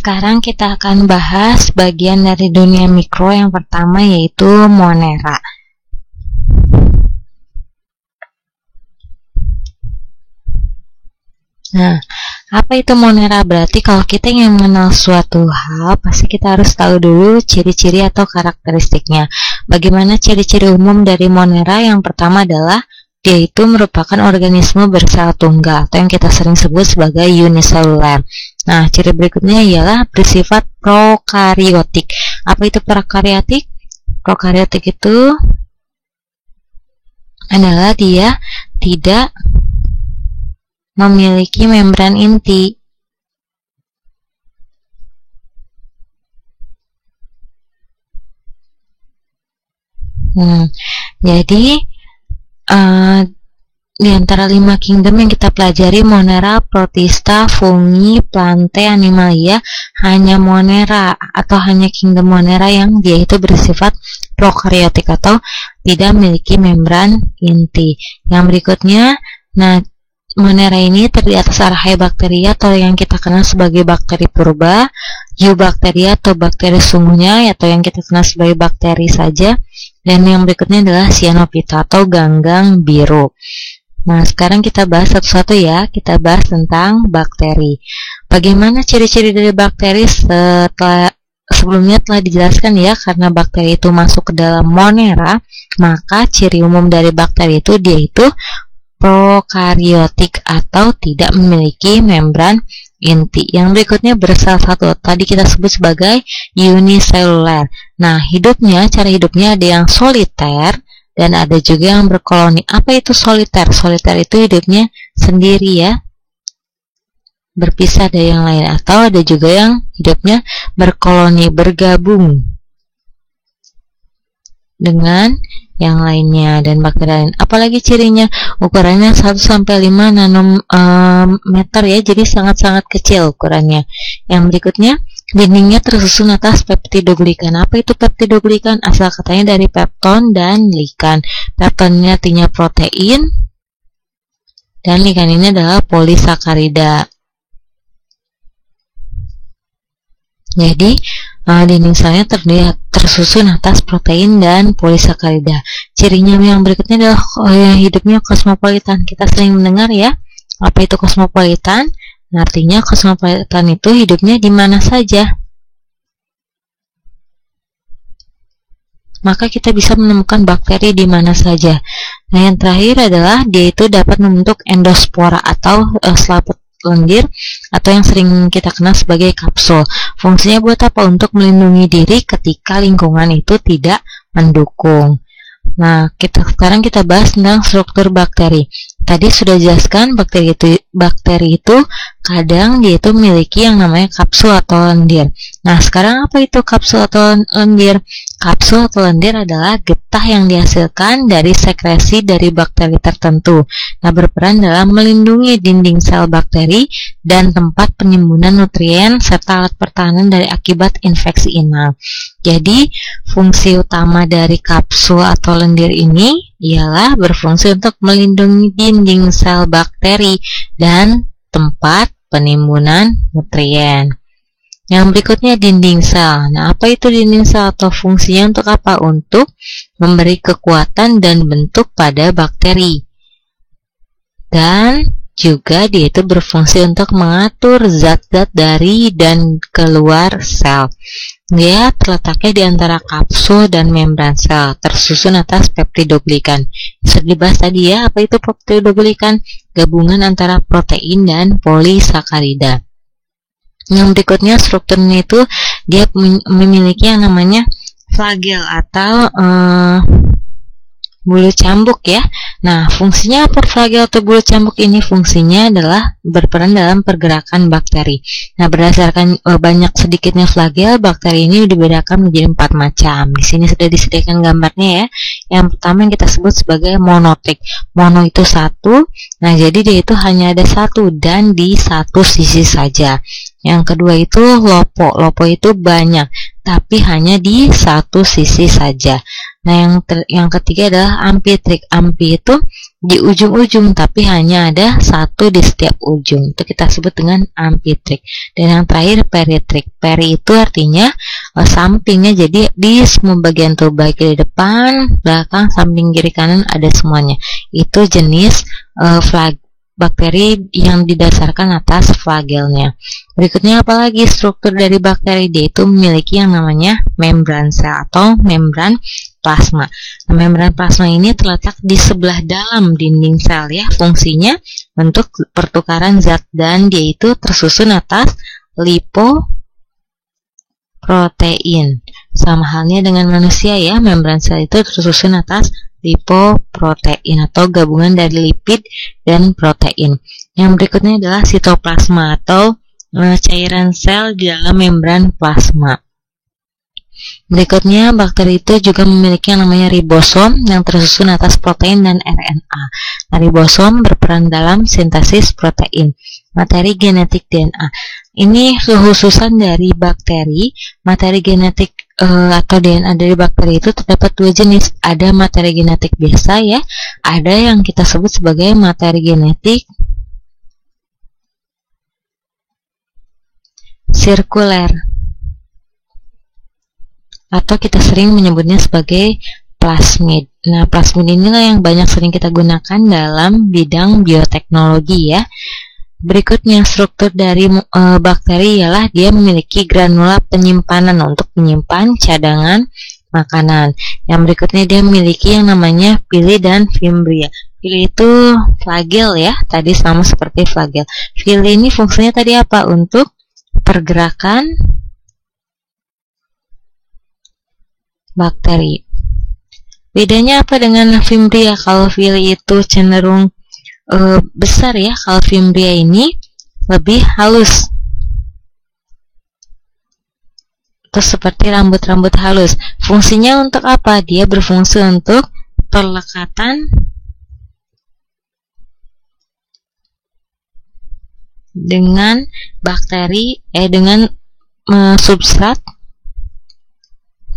sekarang kita akan bahas bagian dari dunia mikro yang pertama, yaitu Monera. Nah, apa itu Monera? Berarti kalau kita ingin mengenal suatu hal, pasti kita harus tahu dulu ciri-ciri atau karakteristiknya. Bagaimana ciri-ciri umum dari Monera? Yang pertama adalah dia itu merupakan organisme bersel tunggal atau yang kita sering sebut sebagai uniselular. Nah, ciri berikutnya ialah bersifat prokariotik. Apa itu prokariotik? Prokariotik itu adalah dia tidak memiliki membran inti. Jadi di antara 5 kingdom yang kita pelajari, Monera, Protista, Fungi, Plante, Animalia, hanya Monera atau hanya kingdom Monera yang dia itu bersifat prokariotik atau tidak memiliki membran inti. Yang berikutnya, nah, Monera ini terdiri atas Archaebacteria atau yang kita kenal sebagai bakteri purba, Eubacteria atau bakteri sungguhnya atau yang kita kenal sebagai bakteri saja, dan yang berikutnya adalah Cyanophyta atau ganggang biru. Nah, sekarang kita bahas satu-satu ya. Kita bahas tentang bakteri. Bagaimana ciri-ciri dari bakteri? Sebelumnya telah dijelaskan ya, karena bakteri itu masuk ke dalam Monera, maka ciri umum dari bakteri itu dia itu prokariotik atau tidak memiliki membran inti. Yang berikutnya bersel satu, tadi kita sebut sebagai uniselular. Nah, cara hidupnya ada yang soliter dan ada juga yang berkoloni. Apa itu soliter? Soliter itu hidupnya sendiri ya, berpisah dari yang lain, atau ada juga yang hidupnya berkoloni, bergabung dengan yang lainnya dan bakteri lain. Apalagi cirinya? Ukurannya 1-5 nanometer ya, jadi sangat-sangat kecil ukurannya. Yang berikutnya, dindingnya tersusun atas peptidoglikan. Apa itu peptidoglikan? Asal katanya dari pepton dan likan. Peptonnya artinya protein dan likan ini adalah polisakarida. Jadi dinding selnya tersusun atas protein dan polisakarida. Cirinya yang berikutnya adalah hidupnya kosmopolitan. Kita sering mendengar ya, apa itu kosmopolitan? Artinya kosmopolitan itu hidupnya di mana saja. Maka kita bisa menemukan bakteri di mana saja. Nah, yang terakhir adalah dia itu dapat membentuk endospora atau selaput lendir atau yang sering kita kenal sebagai kapsul. Fungsinya buat apa? Untuk melindungi diri ketika lingkungan itu tidak mendukung. Nah, sekarang kita bahas tentang struktur bakteri. Tadi sudah jelaskan bakteri itu kadang dia itu memiliki yang namanya kapsul atau lendir. Nah, sekarang apa itu kapsul atau lendir? Kapsul atau lendir adalah getah yang dihasilkan dari sekresi dari bakteri tertentu. Nah, berperan dalam melindungi dinding sel bakteri dan tempat penimbunan nutrien serta alat pertahanan dari akibat infeksi inang. Jadi, fungsi utama dari kapsul atau lendir ini ialah berfungsi untuk melindungi dinding sel bakteri dan tempat penimbunan nutrien. Yang berikutnya dinding sel. Nah, apa itu dinding sel atau fungsinya untuk apa? Untuk memberi kekuatan dan bentuk pada bakteri. Dan juga dia itu berfungsi untuk mengatur zat-zat dari dan keluar sel. Dia terletaknya di antara kapsul dan membran sel, tersusun atas peptidoglikan. Sudah dibahas tadi ya, apa itu peptidoglikan? Gabungan antara protein dan polisakarida. Yang berikutnya strukturnya itu dia memiliki yang namanya flagel atau bulu cambuk ya. Nah, fungsinya apa flagel atau bulu cambuk ini? Fungsinya adalah berperan dalam pergerakan bakteri. Nah, berdasarkan banyak sedikitnya flagel, bakteri ini dibedakan menjadi 4 macam. Di sini sudah disediakan gambarnya ya. Yang pertama yang kita sebut sebagai monotrik. Mono itu satu. Nah, jadi dia itu hanya ada satu dan di satu sisi saja. Yang kedua itu lopo. Lopo itu banyak, tapi hanya di satu sisi saja. Nah, yang ketiga adalah ampitrik. Ampi itu di ujung-ujung, tapi hanya ada satu di setiap ujung. Itu kita sebut dengan amphitrick. Dan yang terakhir peritrick. Peri itu artinya sampingnya, jadi di semua bagian tubuh, baik di depan, belakang, samping, kiri, kanan ada semuanya. Itu jenis bakteri yang didasarkan atas flagelnya. Berikutnya apalagi struktur dari bakteri? Dia itu memiliki yang namanya membran sel atau membran plasma. Nah, membran plasma ini terletak di sebelah dalam dinding sel ya. Fungsinya untuk pertukaran zat dan dia itu tersusun atas lipoprotein. Sama halnya dengan manusia ya, membran sel itu tersusun atas lipoprotein atau gabungan dari lipid dan protein. Yang berikutnya adalah sitoplasma atau cairan sel di dalam membran plasma. Berikutnya, bakteri itu juga memiliki yang namanya ribosom yang tersusun atas protein dan RNA. Nah, ribosom berperan dalam sintesis protein. Materi genetik DNA. Ini kekhususan dari bakteri. Materi genetik atau DNA dari bakteri itu terdapat dua jenis. Ada materi genetik biasa ya, ada yang kita sebut sebagai materi genetik sirkuler, atau kita sering menyebutnya sebagai plasmid. Nah, plasmid inilah yang banyak sering kita gunakan dalam bidang bioteknologi ya. Berikutnya, struktur dari bakteri ialah dia memiliki granula penyimpanan untuk menyimpan cadangan makanan. Yang berikutnya dia memiliki yang namanya pili dan fimbria. Pili itu flagel ya, tadi sama seperti flagel. Pili ini fungsinya tadi apa? Untuk pergerakan bakteri. Bedanya apa dengan fimbria? Kalau pili itu cenderung besar ya, kalau fimbria ini lebih halus. Terus seperti rambut-rambut halus. Fungsinya untuk apa? Dia berfungsi untuk perlekatan dengan bakteri, dengan substrat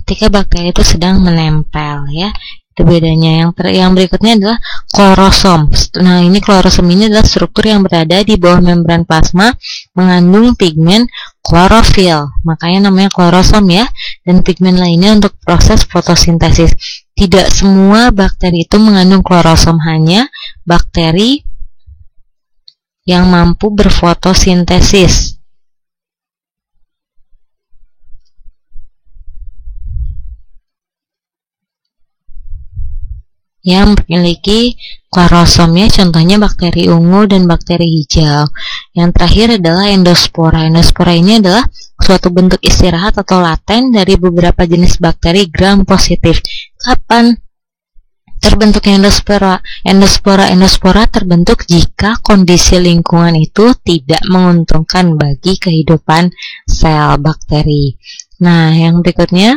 ketika bakteri itu sedang menempel ya. Itu bedanya. Yang berikutnya adalah klorosom. Nah, ini klorosom ini adalah struktur yang berada di bawah membran plasma, mengandung pigmen klorofil. Makanya namanya klorosom ya. Dan pigmen lainnya untuk proses fotosintesis. Tidak semua bakteri itu mengandung klorosom, hanya bakteri yang mampu berfotosintesis. Yang memiliki klorosomnya, contohnya bakteri ungu dan bakteri hijau. Yang terakhir adalah endospora. Endospora ini adalah suatu bentuk istirahat atau laten dari beberapa jenis bakteri gram positif. Kapan terbentuknya endospora? Endospora terbentuk jika kondisi lingkungan itu tidak menguntungkan bagi kehidupan sel bakteri. Nah, yang berikutnya